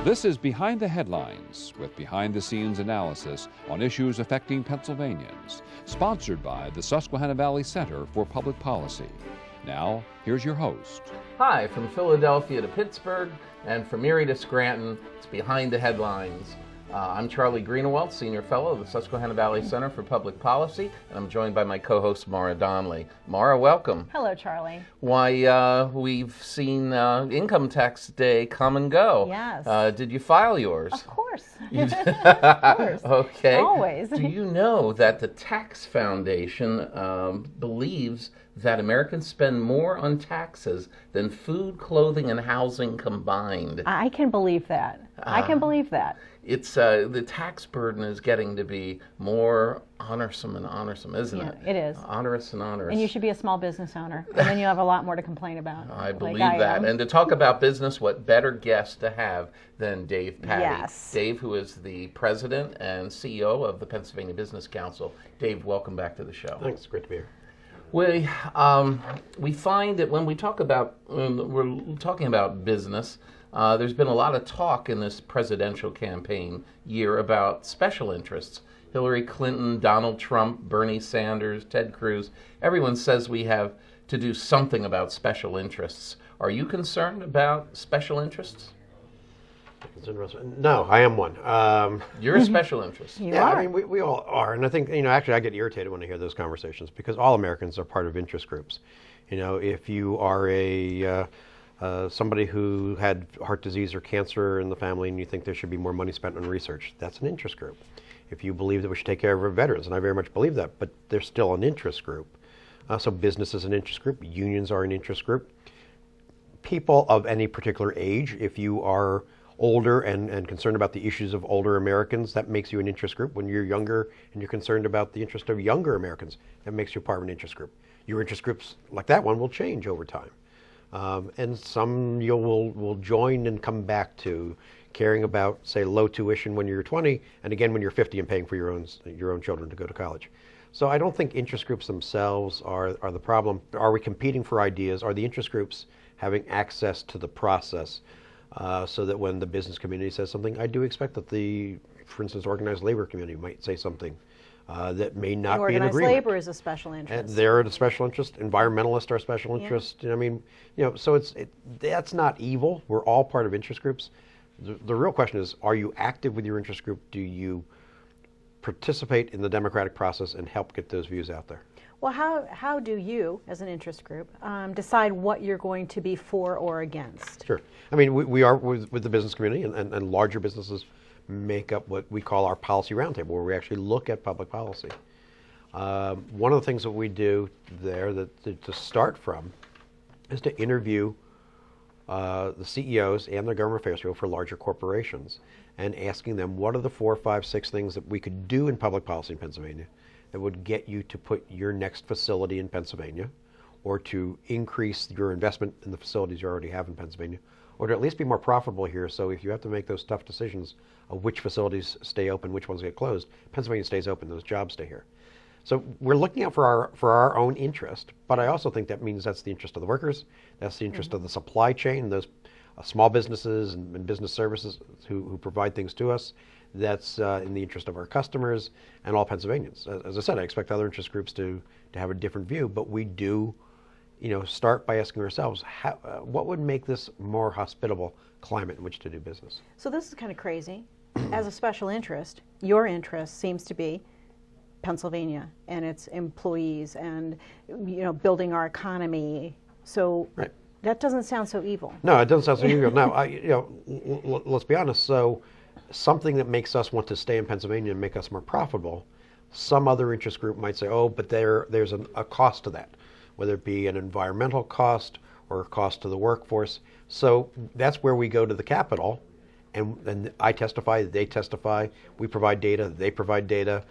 This is Behind the Headlines, with behind-the-scenes analysis on issues affecting Pennsylvanians, sponsored by the Susquehanna Valley Center for Public Policy. Now, here's your host. Hi, from Philadelphia to Pittsburgh and from Erie to Scranton, it's Behind the Headlines. I'm Charlie Greenewalt, Senior Fellow of the Susquehanna Valley Center for Public Policy, and I'm joined by my co-host, Maura Donnelly. Maura, welcome. Hello, Charlie. Why, we've seen Income Tax Day come and go. Yes. Did you file yours? Of course. Of course. Okay. Always. Do you know that the Tax Foundation believes that Americans spend more on taxes than food, clothing, and housing combined? I can believe that. I can believe that. It's the tax burden is getting to be more onersome and onersome, isn't it? It is. Onerous and onerous. And you should be a small business owner, and then you have a lot more to complain about. I believe that. And to talk about business, what better guest to have than Dave Patti? Yes. Dave, who is the president and CEO of the Pennsylvania Business Council. Dave, welcome back to the show. Thanks. Great to be here. We find that when we're talking about business, there's been a lot of talk in this presidential campaign year about special interests. Hillary Clinton, Donald Trump, Bernie Sanders, Ted Cruz. Everyone says we have to do something about special interests. Are you concerned about special interests? No, I am one. You're a special interest. You Yeah, are. I mean, we all are. And I think, actually I get irritated when I hear those conversations because all Americans are part of interest groups. If you are somebody who had heart disease or cancer in the family and you think there should be more money spent on research, that's an interest group. If you believe that we should take care of our veterans, and I very much believe that, but they're still an interest group. So business is an interest group, unions are an interest group. People of any particular age, if you are older and concerned about the issues of older Americans, that makes you an interest group. When you're younger and you're concerned about the interest of younger Americans, that makes you part of an interest group. Your interest groups like that one will change over time. And some you will join and come back to caring about, say, low tuition when you're 20, and again when you're 50 and paying for your own children to go to college. So I don't think interest groups themselves are the problem. Are we competing for ideas? Are the interest groups having access to the process so that when the business community says something, I do expect that for instance, organized labor community might say something that may not be in agreement. Organized labor is a special interest. And they're a special interest. Environmentalists are a special interest. I mean, so that's not evil. We're all part of interest groups. The real question is, are you active with your interest group? Do you participate in the democratic process and help get those views out there? Well, how do you, as an interest group, decide what you're going to be for or against? Sure. I mean, we are with the business community, and larger businesses make up what we call our policy roundtable, where we actually look at public policy. One of the things that we do there to start from is to interview the CEOs and their government affairs people for larger corporations and asking them what are the 4, 5, 6 things that we could do in public policy in Pennsylvania that would get you to put your next facility in Pennsylvania, or to increase your investment in the facilities you already have in Pennsylvania, or to at least be more profitable here. So if you have to make those tough decisions of which facilities stay open, which ones get closed, Pennsylvania stays open, those jobs stay here. So we're looking out for our own interest, but I also think that means that's the interest of the workers, that's the interest of the supply chain, those small businesses and business services who provide things to us. That's in the interest of our customers and all Pennsylvanians. As I said, I expect other interest groups to have a different view, but we do start by asking ourselves, what would make this more hospitable climate in which to do business? So this is kind of crazy. As a special interest, your interest seems to be Pennsylvania and its employees and building our economy. So right. That doesn't sound so evil. No, it doesn't sound so evil. Now, let's be honest. So something that makes us want to stay in Pennsylvania and make us more profitable, some other interest group might say, oh, but there's a cost to that, whether it be an environmental cost or a cost to the workforce. So that's where we go to the Capitol, and I testify, they testify, we provide data, they provide data.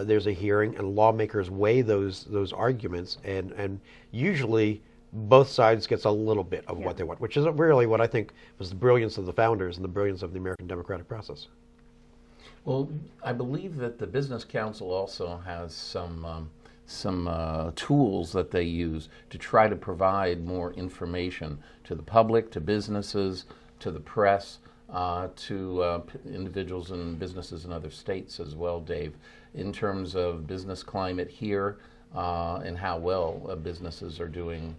There's a hearing, and lawmakers weigh those arguments, and usually both sides gets a little bit of what they want, which is really what I think was the brilliance of the founders and the brilliance of the American democratic process. Well, I believe that the Business Council also has some tools that they use to try to provide more information to the public, to businesses, to the press to individuals and businesses in other states as well, Dave, in terms of business climate here and how well businesses are doing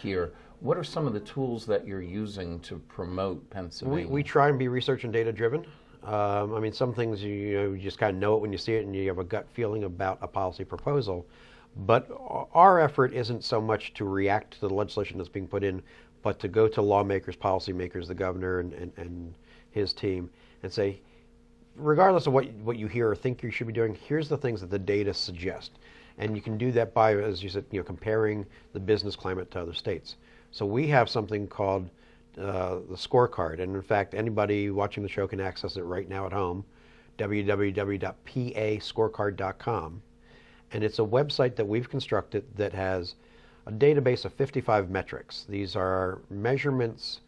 here. What are some of the tools that you're using to promote Pennsylvania? We try and be research and data driven. I mean, some things you just kind of know it when you see it and you have a gut feeling about a policy proposal. But our effort isn't so much to react to the legislation that's being put in, but to go to lawmakers, policymakers, the governor and his team and say, regardless of what you hear or think you should be doing, here's the things that the data suggest. And you can do that by, as you said, comparing the business climate to other states. So we have something called the Scorecard, and in fact, anybody watching the show can access it right now at home, www.pascorecard.com. And it's a website that we've constructed that has a database of 55 metrics. These are measurements.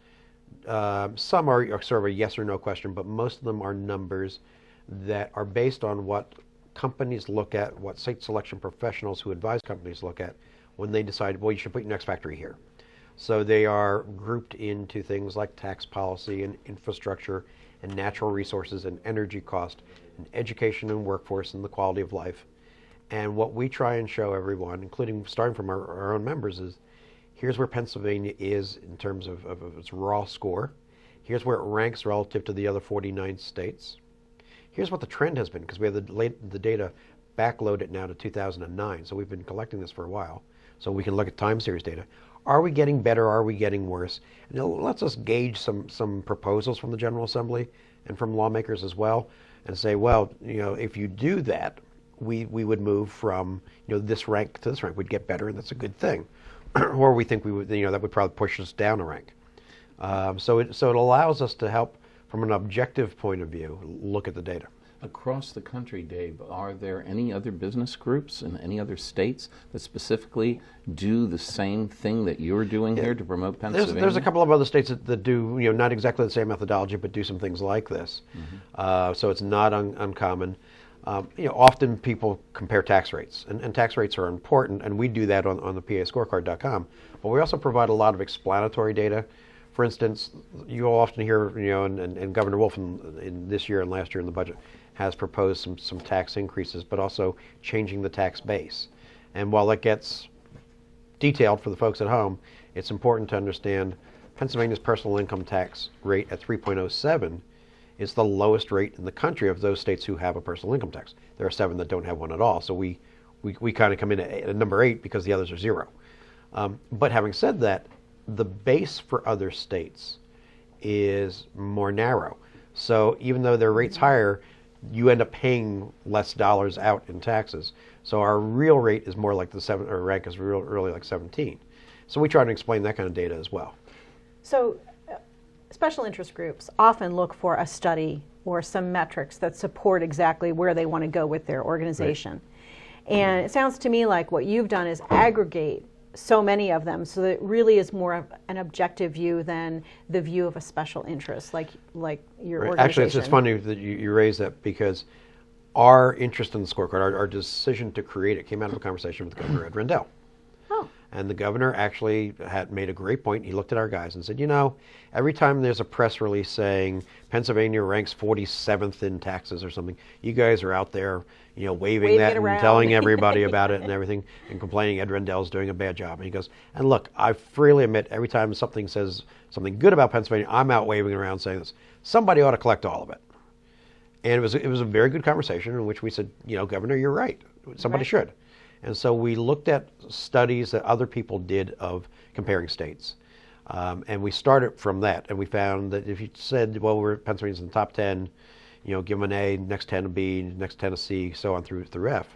Some are sort of a yes or no question, but most of them are numbers that are based on what companies look at, what site selection professionals who advise companies look at when they decide, well, you should put your next factory here. So they are grouped into things like tax policy and infrastructure and natural resources and energy cost and education and workforce and the quality of life. And what we try and show everyone, including starting from our own members, is here's where Pennsylvania is in terms of its raw score. Here's where it ranks relative to the other 49 states. Here's what the trend has been, because we have the data backloaded now to 2009. So we've been collecting this for a while. So we can look at time series data. Are we getting better? Are we getting worse? And it lets us gauge some proposals from the General Assembly and from lawmakers as well, and say, well, if you do that, we would move from this rank to this rank. We'd get better, and that's a good thing. Or we think we would, that would probably push us down a rank. So it allows us to help, from an objective point of view, look at the data. Across the country, Dave, are there any other business groups in any other states that specifically do the same thing that you're doing here to promote Pennsylvania? There's a couple of other states that do, not exactly the same methodology, but do some things like this. Mm-hmm. So it's not uncommon. Often people compare tax rates, and tax rates are important, and we do that on the pascorecard.com. But we also provide a lot of explanatory data. For instance, you'll often hear, and Governor Wolf in this year and last year in the budget has proposed some tax increases, but also changing the tax base. And while that gets detailed for the folks at home, it's important to understand Pennsylvania's personal income tax rate at 3.07 is the lowest rate in the country of those states who have a personal income tax. There are 7 that don't have one at all. So we kind of come in at number 8 because the others are 0. But having said that, the base for other states is more narrow. So even though their rate's higher, you end up paying less dollars out in taxes. So our real rate is more like or rank is really like 17. So we try to explain that kind of data as well. So special interest groups often look for a study or some metrics that support exactly where they want to go with their organization. Right. And it sounds to me like what you've done is aggregate so many of them, so that it really is more of an objective view than the view of a special interest, like your organization. Actually, it's funny that you raise that, because our interest in the scorecard, our decision to create it, came out of a conversation with Governor Ed Rendell. Oh. And the governor actually had made a great point. He looked at our guys and said, every time there's a press release saying Pennsylvania ranks 47th in taxes or something, you guys are out there, waving that and telling everybody about it and everything, and complaining Ed Rendell's doing a bad job. And he goes, and look, I freely admit, every time something says something good about Pennsylvania, I'm out waving around saying this. Somebody ought to collect all of it. And it was a very good conversation in which we said, Governor, you're right. Somebody should. And so we looked at studies that other people did of comparing states. And we started from that. And we found that if you said, well, Pennsylvania's in the top 10, give them an A, next 10 a B, next 10 a C, so on through F.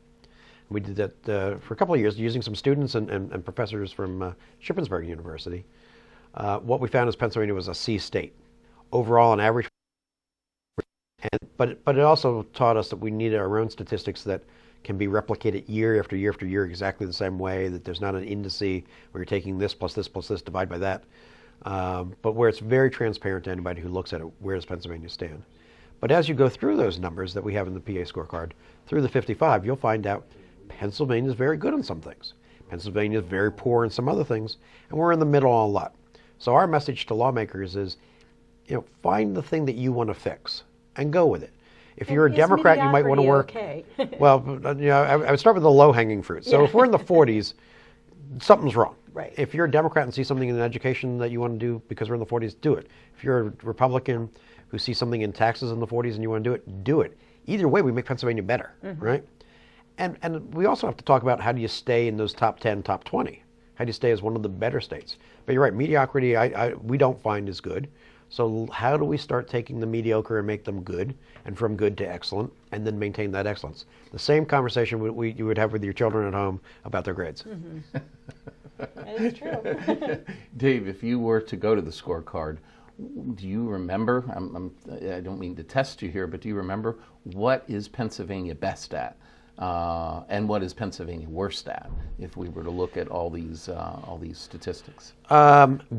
We did that for a couple of years using some students and professors from Shippensburg University. What we found is Pennsylvania was a C state. Overall, on average. But it also taught us that we needed our own statistics that can be replicated year after year after year exactly the same way, that there's not an indice where you're taking this plus this plus this, divide by that, but where it's very transparent to anybody who looks at it, where does Pennsylvania stand? But as you go through those numbers that we have in the PA scorecard, through the 55, you'll find out Pennsylvania is very good on some things. Pennsylvania is very poor in some other things, and we're in the middle on a lot. So our message to lawmakers is, find the thing that you want to fix and go with it. If you're a Is Democrat, you might want to work. Okay? Well, I would start with the low-hanging fruit. So if we're in the 40s, something's wrong. Right. If you're a Democrat and see something in education that you want to do because we're in the 40s, do it. If you're a Republican who sees something in taxes in the 40s and you want to do it, do it. Either way, we make Pennsylvania better, right? And we also have to talk about how do you stay in those top 10, top 20? How do you stay as one of the better states? But you're right, mediocrity we don't find is good. So how do we start taking the mediocre and make them good, and from good to excellent, and then maintain that excellence? The same conversation you would have with your children at home about their grades. That is true. Dave, if you were to go to the scorecard, do you remember, I don't mean to test you here, but do you remember what is Pennsylvania best at? And what is Pennsylvania worst at, if we were to look at all these statistics?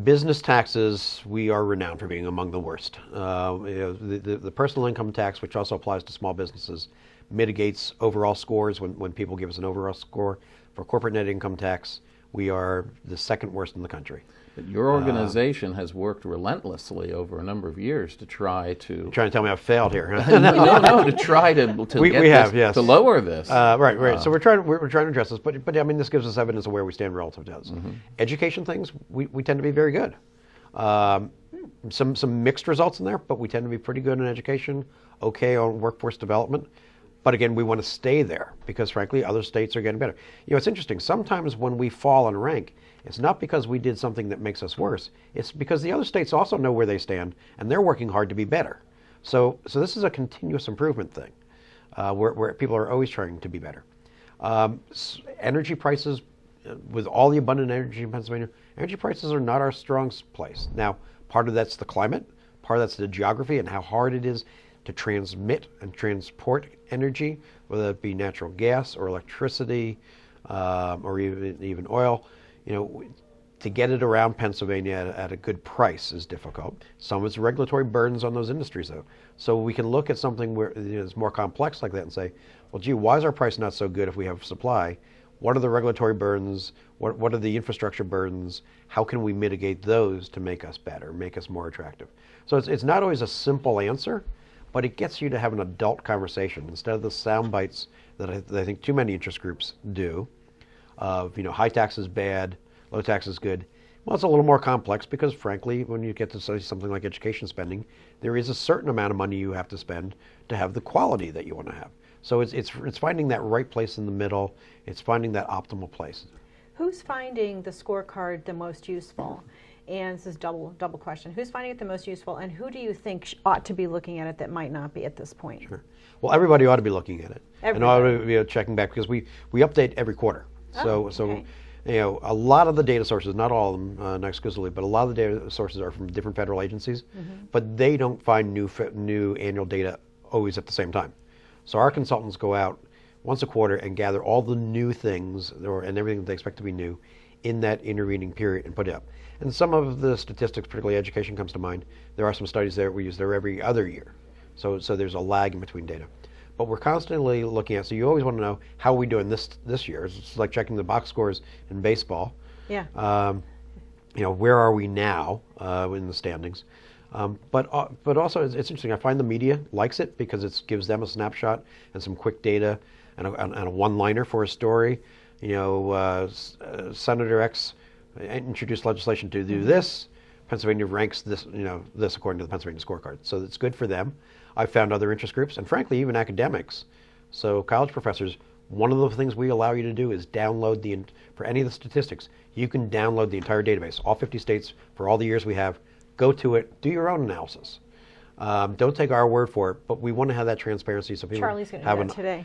Business taxes, we are renowned for being among the worst. The personal income tax, which also applies to small businesses, mitigates overall scores when people give us an overall score. For corporate net income tax, we are the second worst in the country. But your organization has worked relentlessly over a number of years to try to... You're trying to tell me I've failed here. No, to try to to lower this. Right. So we're trying to address this, but I mean, this gives us evidence of where we stand relative to others. Education things, we tend to be very good. Some mixed results in there, but we tend to be pretty good in education, okay on workforce development. But again, we want to stay there because, frankly, other states are getting better. It's interesting. Sometimes when we fall in rank, it's not because we did something that makes us worse. It's because the other states also know where they stand, and they're working hard to be better. So this is a continuous improvement thing, where people are always trying to be better. Energy prices, with all the abundant energy in Pennsylvania, energy prices are not our strongest place. Now, part of that's the climate, part of that's the geography and how hard it is to transmit and transport energy, whether it be natural gas or electricity, or even oil. To get it around Pennsylvania at a good price is difficult. Some of it's regulatory burdens on those industries, though. So we can look at something where it's more complex like that and say, well, gee, why is our price not so good if we have supply? What are the regulatory burdens? What are the infrastructure burdens? How can we mitigate those to make us better, make us more attractive? So it's not always a simple answer, but it gets you to have an adult conversation instead of the sound bites that I think too many interest groups do of, high tax is bad, low tax is good. Well, it's a little more complex because, frankly, when you get to say something like education spending, there is a certain amount of money you have to spend to have the quality that you want to have. So it's finding that right place in the middle. It's finding that optimal place. Who's finding the scorecard the most useful? And this is double question. Who's finding it the most useful, and who do you think ought to be looking at it that might not be at this point? Sure. Well, everybody ought to be looking at it. Everybody. And ought to be checking back because we update every quarter. Okay. A lot of the data sources, not all of them, not exclusively, but a lot of the data sources are from different federal agencies, but they don't find new annual data always at the same time. So our consultants go out once a quarter and gather all the new things and everything that they expect to be new in that intervening period and put it up. And some of the statistics, particularly education, comes to mind. There are some studies there we use there every other year. So there's a lag in between data. But we're constantly looking at, so you always want to know how are we doing this year. It's like checking the box scores in baseball. Yeah. Where are we now in the standings? But also it's interesting. I find the media likes it because it gives them a snapshot and some quick data and a one-liner for a story. Senator X introduced legislation to do this. Pennsylvania ranks this according to the Pennsylvania Scorecard. So it's good for them. I've found other interest groups and frankly even academics. So college professors, one of the things we allow you to do is download for any of the statistics, you can download the entire database, all 50 states for all the years we have. Go to it, do your own analysis. Don't take our word for it, but we want to have that transparency so people Charlie's going to do that today.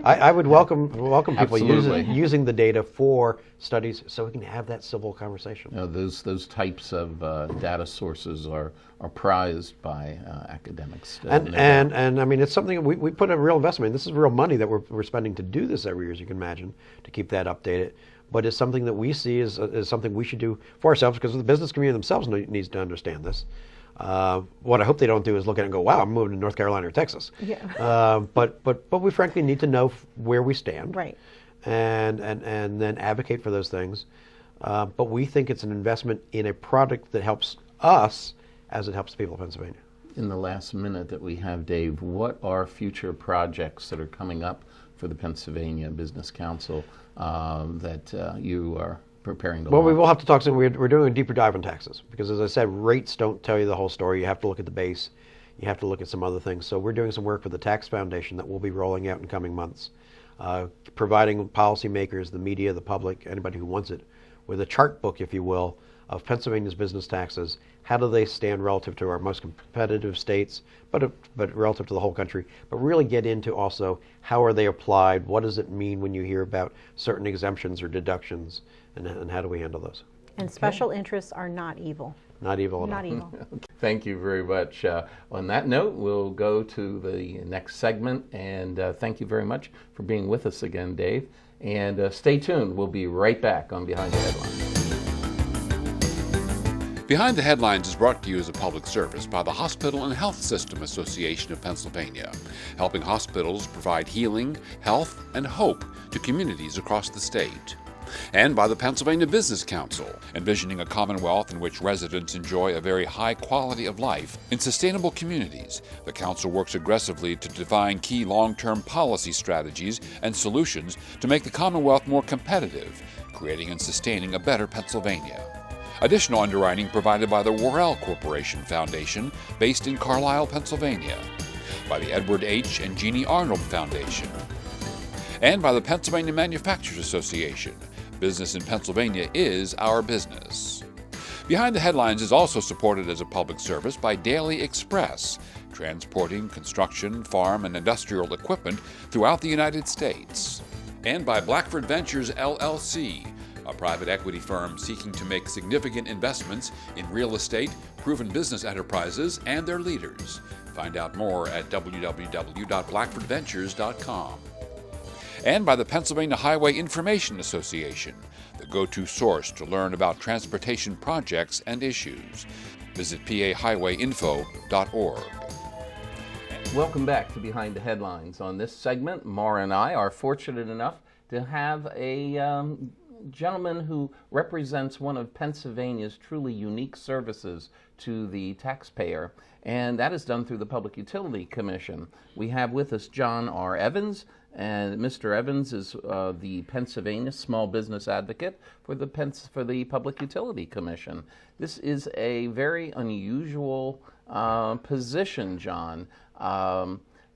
I would welcome people Absolutely. using the data for studies so we can have that civil conversation. Those types of data sources are prized by academics. And I mean, it's something we put a real investment in. This is real money that we're spending to do this every year, as you can imagine, to keep that updated. But it's something that we see as something we should do for ourselves because the business community themselves needs to understand this. What I hope they don't do is look at it and go, wow, I'm moving to North Carolina or Texas. Yeah. But we frankly need to know where we stand. Right. And then advocate for those things. But we think it's an investment in a product that helps us as it helps the people of Pennsylvania. In the last minute that we have, Dave, what are future projects that are coming up for the Pennsylvania Business Council that you are preparing to Well, launch? we will have to talk soon. We're doing a deeper dive on taxes because, as I said, rates don't tell you the whole story. You have to look at the base. You have to look at some other things. So we're doing some work with the Tax Foundation that we'll be rolling out in coming months, providing policymakers, the media, the public, anybody who wants it, with a chart book, if you will, of Pennsylvania's business taxes. How do they stand relative to our most competitive states, but relative to the whole country? But really get into also how are they applied? What does it mean when you hear about certain exemptions or deductions, and how do we handle those? And special interests are not evil. Not evil at all. Not evil. Thank you very much. On that note, we'll go to the next segment, and thank you very much for being with us again, Dave. And stay tuned. We'll be right back on Behind the Headlines. Behind the Headlines is brought to you as a public service by the Hospital and Health System Association of Pennsylvania, helping hospitals provide healing, health, and hope to communities across the state. And by the Pennsylvania Business Council, envisioning a commonwealth in which residents enjoy a very high quality of life in sustainable communities. The council works aggressively to define key long-term policy strategies and solutions to make the commonwealth more competitive, creating and sustaining a better Pennsylvania. Additional underwriting provided by the Worrell Corporation Foundation, based in Carlisle, Pennsylvania, by the Edward H. and Jeannie Arnold Foundation, and by the Pennsylvania Manufacturers Association. Business in Pennsylvania is our business. Behind the Headlines is also supported as a public service by Daily Express, transporting construction, farm, and industrial equipment throughout the United States, and by Blackford Ventures, LLC, a private equity firm seeking to make significant investments in real estate, proven business enterprises, and their leaders. Find out more at www.blackfordventures.com. And by the Pennsylvania Highway Information Association, the go-to source to learn about transportation projects and issues. Visit pahighwayinfo.org. Welcome back to Behind the Headlines. On this segment, Maura and I are fortunate enough to have a gentleman who represents one of Pennsylvania's truly unique services to the taxpayer, and that is done through the Public Utility Commission. We have with us John R. Evans, and Mr. Evans is the Pennsylvania Small Business Advocate for the Public Utility Commission. This is a very unusual position, John.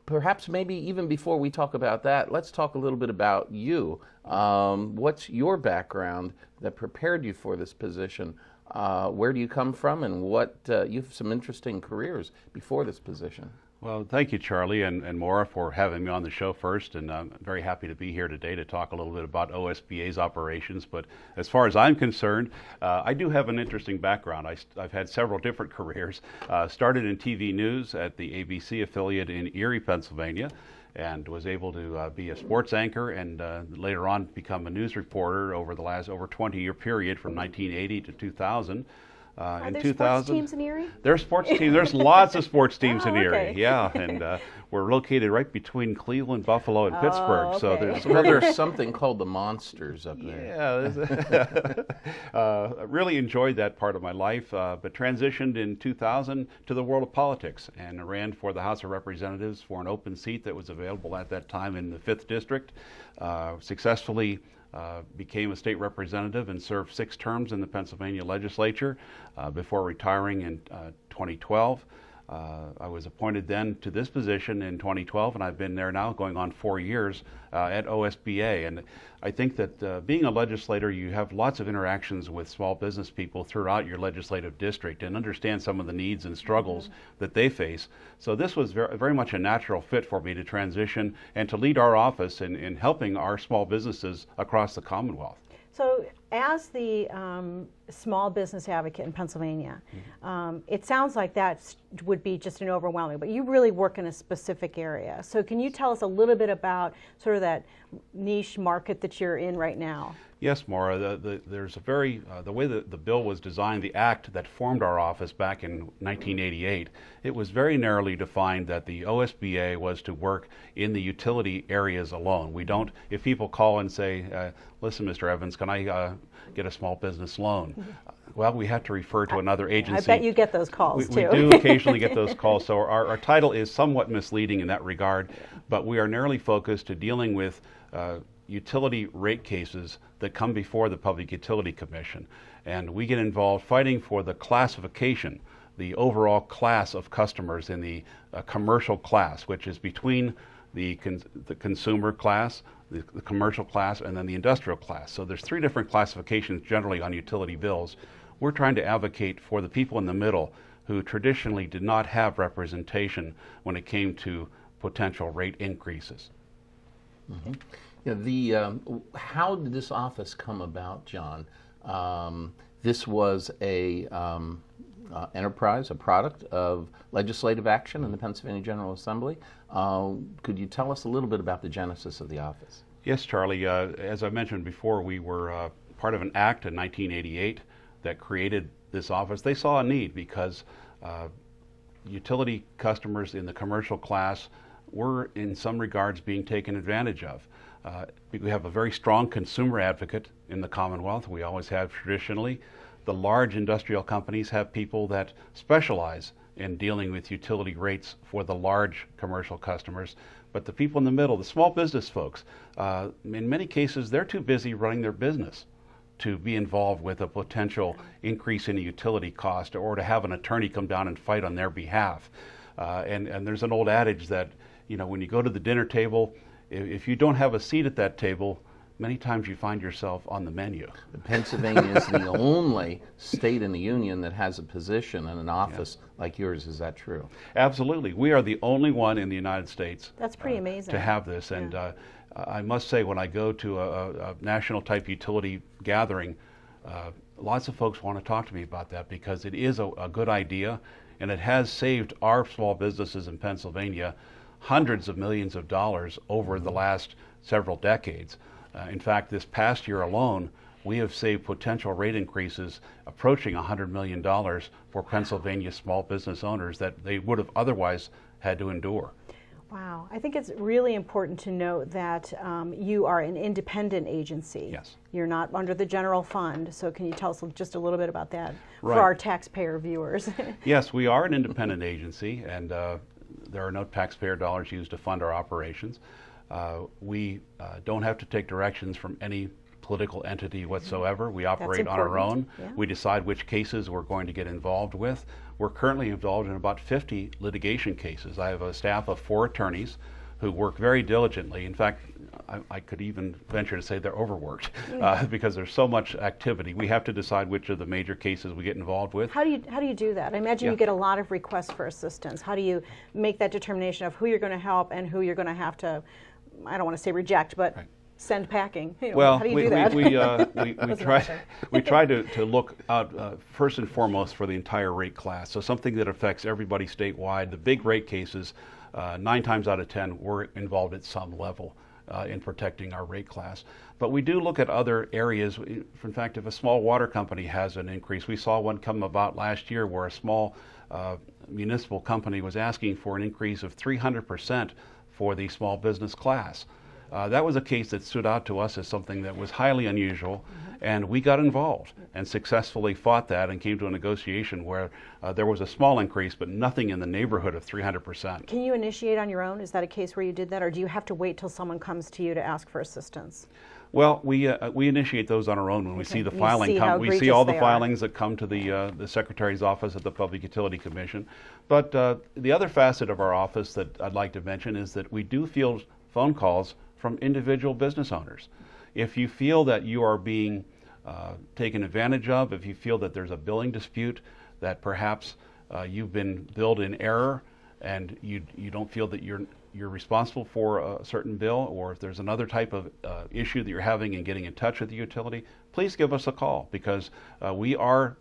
Perhaps maybe even before we talk about that, let's talk a little bit about you. What's your background that prepared you for this position? Where do you come from, and you have some interesting careers before this position. Well, thank you, Charlie and Maura, for having me on the show first, and I'm very happy to be here today to talk a little bit about OSBA's operations. But as far as I'm concerned, I do have an interesting background. I've had several different careers. Started in TV news at the ABC affiliate in Erie, Pennsylvania, and was able to be a sports anchor and later on become a news reporter over the last over 20-year period from 1980 to 2000. Are in there 2000, sports teams in Erie? There's sports teams. There's lots of sports teams in Erie. Okay. Yeah, and we're located right between Cleveland, Buffalo, and Pittsburgh. Okay. So there's Well, there's something called the Monsters up there. I really enjoyed that part of my life, but transitioned in 2000 to the world of politics and ran for the House of Representatives for an open seat that was available at that time in the 5th District. Successfully became a state representative and served 6 terms in the Pennsylvania legislature before retiring in 2012. I was appointed then to this position in 2012, and I've been there now going on 4 years at OSBA. And I think that being a legislator, you have lots of interactions with small business people throughout your legislative district and understand some of the needs and struggles that they face. So this was very much a natural fit for me to transition and to lead our office in helping our small businesses across the Commonwealth. So as the small business advocate in Pennsylvania, it sounds like that would be just an overwhelming, but you really work in a specific area. So can you tell us a little bit about sort of that niche market that you're in right now? Yes, Maura. There's a very, the way that the bill was designed, the act that formed our office back in 1988, it was very narrowly defined that the OSBA was to work in the utility areas alone. We don't, if people call and say, listen, Mr. Evans, can I get a small business loan? well, we have to refer to another agency. I bet you get those calls too. We do occasionally get those calls, so our title is somewhat misleading in that regard, but we are narrowly focused to dealing with utility rate cases that come before the Public Utility Commission. And we get involved fighting for the classification, the overall class of customers in the commercial class, which is between the consumer class, the commercial class, and then the industrial class. So there's 3 different classifications generally on utility bills. We're trying to advocate for the people in the middle who traditionally did not have representation when it came to potential rate increases. Mm-hmm. Yeah, how did this office come about, John? This was a enterprise, a product of legislative action in the Pennsylvania General Assembly. Could you tell us a little bit about the genesis of the office? Yes, Charlie. As I mentioned before, we were part of an act in 1988 that created this office. They saw a need because utility customers in the commercial class were in some regards being taken advantage of. We have a very strong consumer advocate in the Commonwealth. We always have traditionally. The large industrial companies have people that specialize in dealing with utility rates for the large commercial customers. But the people in the middle, the small business folks, in many cases, they're too busy running their business to be involved with a potential increase in a utility cost or to have an attorney come down and fight on their behalf. And there's an old adage that, when you go to the dinner table, if you don't have a seat at that table, many times you find yourself on the menu. Pennsylvania is the only state in the union that has a position in an office like yours. Is that true? Absolutely. We are the only one in the United States. That's pretty amazing. To have this. And I must say, when I go to a national type utility gathering, lots of folks want to talk to me about that because it is a good idea, and it has saved our small businesses in Pennsylvania hundreds of millions of dollars over the last several decades. In fact, this past year alone, we have saved potential rate increases approaching $100 million for Pennsylvania small business owners that they would have otherwise had to endure. Wow. I think it's really important to note that you are an independent agency. Yes. You're not under the general fund. So can you tell us just a little bit about that Right. for our taxpayer viewers? Yes, we are an independent agency, and there are no taxpayer dollars used to fund our operations. We don't have to take directions from any political entity whatsoever. We operate on our own. Yeah. We decide which cases we're going to get involved with. We're currently involved in about 50 litigation cases. I have a staff of 4 attorneys who work very diligently. In fact, I could even venture to say they're overworked because there's so much activity. We have to decide which of the major cases we get involved with. How do you do that? I imagine you get a lot of requests for assistance. How do you make that determination of who you're going to help and who you're going to have to, I don't want to say reject, but send packing? Well, how do you do that? we try to look out first and foremost for the entire rate class. So something that affects everybody statewide. The big rate cases, 9 times out of 10, we're involved at some level in protecting our rate class. But we do look at other areas. In fact, if a small water company has an increase, we saw one come about last year where a small municipal company was asking for an increase of 300% for the small business class. That was a case that stood out to us as something that was highly unusual, and we got involved and successfully fought that and came to a negotiation where there was a small increase, but nothing in the neighborhood of 300%. Can you initiate on your own? Is that a case where you did that, or do you have to wait till someone comes to you to ask for assistance? Well, we initiate those on our own when we see the filing come. We see all the filings that come to the Secretary's office at the Public Utility Commission. But the other facet of our office that I'd like to mention is that we do field phone calls from individual business owners. If you feel that you are being taken advantage of, if you feel that there's a billing dispute, that perhaps you've been billed in error and you don't feel that you're responsible for a certain bill, or if there's another type of issue that you're having in getting in touch with the utility, please give us a call, because we are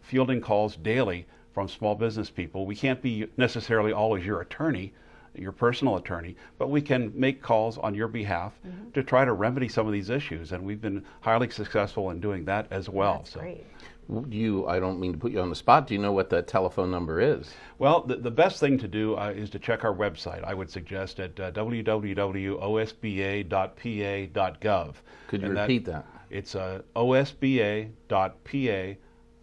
fielding calls daily from small business people. We can't be necessarily always your attorney, your personal attorney, but we can make calls on your behalf to try to remedy some of these issues, and we've been highly successful in doing that as well. That's great. I don't mean to put you on the spot. Do you know what the telephone number is? Well, the best thing to do is to check our website. I would suggest at www.osba.pa.gov. Could you repeat that? It's osba.pa.gov.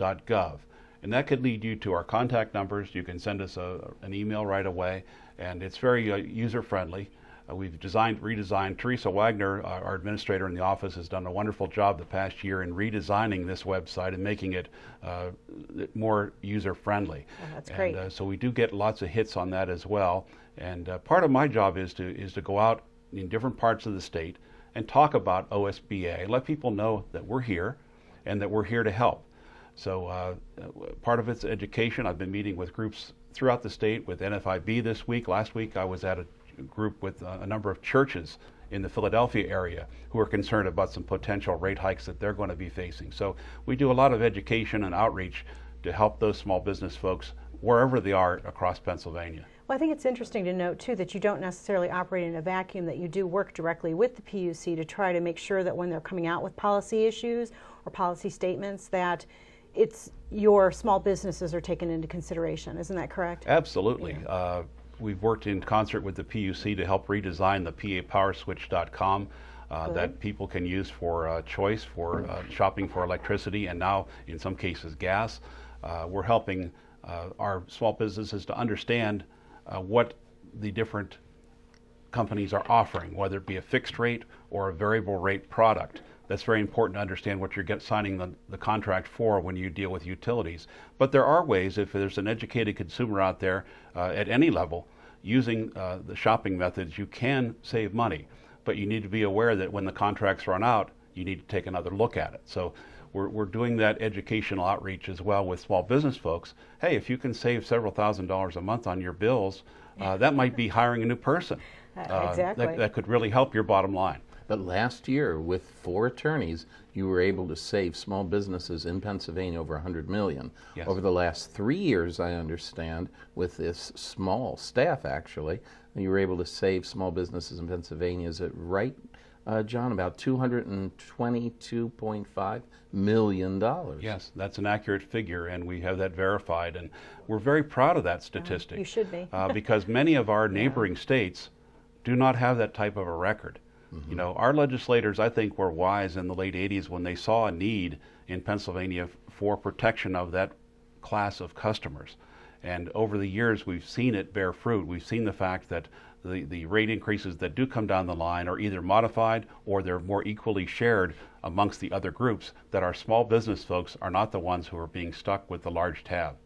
.gov. And that could lead you to our contact numbers. You can send us an email right away, and it's very user-friendly. We've redesigned. Teresa Wagner, our administrator in the office, has done a wonderful job the past year in redesigning this website and making it more user-friendly. Oh, that's great. And so we do get lots of hits on that as well. And part of my job is to go out in different parts of the state and talk about OSBA, let people know that we're here and that we're here to help. So part of it's education. I've been meeting with groups throughout the state with NFIB this week. Last week I was at a group with a number of churches in the Philadelphia area who are concerned about some potential rate hikes that they're going to be facing. So we do a lot of education and outreach to help those small business folks wherever they are across Pennsylvania. Well, I think it's interesting to note, too, that you don't necessarily operate in a vacuum, that you do work directly with the PUC to try to make sure that when they're coming out with policy issues or policy statements, that it's your small businesses are taken into consideration. Isn't that correct? Absolutely. Yeah. We've worked in concert with the PUC to help redesign the PAPowerswitch.com that people can use for choice, for shopping for electricity, and now in some cases gas. We're helping our small businesses to understand what the different companies are offering, whether it be a fixed rate or a variable rate product. That's very important to understand what you're signing the contract for when you deal with utilities. But there are ways, if there's an educated consumer out there at any level, using the shopping methods, you can save money. But you need to be aware that when the contracts run out, you need to take another look at it. So we're doing that educational outreach as well with small business folks. Hey, if you can save several $1,000s a month on your bills, that might be hiring a new person. Exactly. That could really help your bottom line. But last year, with 4 attorneys, you were able to save small businesses in Pennsylvania over $100 million. Yes. Over the last 3 years, I understand, with this small staff, actually, you were able to save small businesses in Pennsylvania. Is it right, John? About $222.5 million. Yes, that's an accurate figure, and we have that verified. And we're very proud of that statistic. You should be. Because many of our neighboring states do not have that type of a record. You know, our legislators, I think, were wise in the late 80s when they saw a need in Pennsylvania for protection of that class of customers. And over the years, we've seen it bear fruit. We've seen the fact that the rate increases that do come down the line are either modified or they're more equally shared amongst the other groups, that our small business folks are not the ones who are being stuck with the large tab.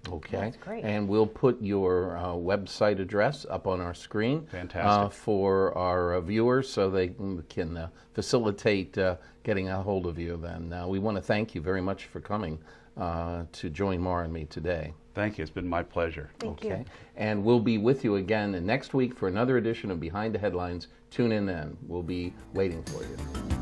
Okay. That's great. And we'll put your website address up on our screen. Fantastic. For our viewers so they can facilitate getting a hold of you then. We want to thank you very much for coming to join Mara and me today. Thank you. It's been my pleasure. Thank you. And we'll be with you again next week for another edition of Behind the Headlines. Tune in then. We'll be waiting for you.